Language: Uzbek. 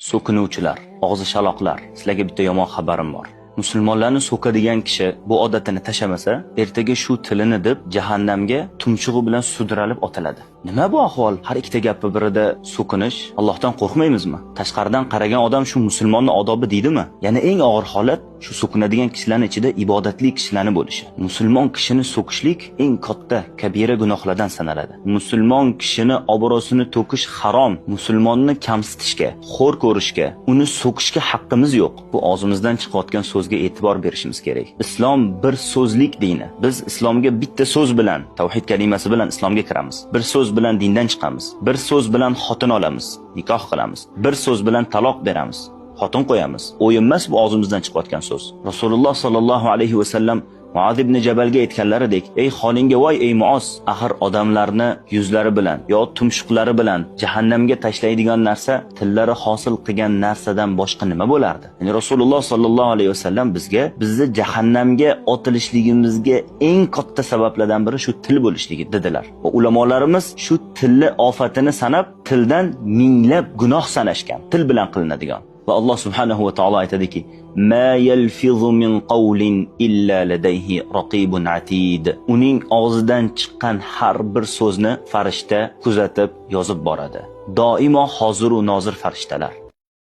So'kinuvchilar, og'zi shaloqlar, sizlarga bitta yomon xabarim bor. Musulmonlarni so'kadigan kishi bu odatini tashamasa, ertaga shu tilini deb jahannamga tumshug'i bilan sudralib otiladi. Nima bu ahvol? Har ikkita gapi birida so'kinish. Allohdan qo'rqmaymizmi? Tashqaridan qaragan odam shu musulmonning odobi deydimi? Yana eng og'ir holat shu so'kinadigan kishilarning ichida ibodatli kishilarni bo'lishi. Musulmon kishini so'kishlik eng katta kabira gunohlardan sanaladi. Musulmon kishini obro'sini to'kish harom. Musulmonni kamsitishga, xo'r ko'rishga, uni so'kishga haqqimiz yo'q. Bu og'zimizdan chiqayotgan so'zga e'tibor berishimiz kerak. Islom bir so'zlik dini. Biz islomga bitta so'z bilan, tavhid kalimasi bilan islomga kiramiz. Bir so'z bilan dindan chiqamiz. Bir so'z bilan xotin olamiz, nikoh qilamiz. Bir so'z bilan taloq beramiz, xotin qo'yamiz. O'yinmas bu og'zimizdan chiqayotgan so'z. Rasululloh sallallohu alayhi va sallam Muaz ibn Jabalga aytganlaridek, ey xoningga voy ey Muaz, axir odamlarni yuzlari bilan yo tumshuqlari bilan jahannamga tashlaydigan narsa tillari hosil qilgan narsadan boshqa nima bo'lardi? Ya'ni Rasululloh sallallohu alayhi vasallam bizni jahannamga otilishligimizga eng katta sabablardan biri shu til bo'lishligi dedilar. Va ulamolarimiz shu tilni ofatini sanab, tildan minglab gunoh sanashgan, til bilan qilinadigan. Va Alloh subhanahu va taolo aytadiki: "Ma yalfizu min qawlin illa ladayhi raqibun atid." Uning og'zidan chiqqan har bir so'zni farishta kuzatib yozib boradi. Doimo hozir va nozir farishtalar.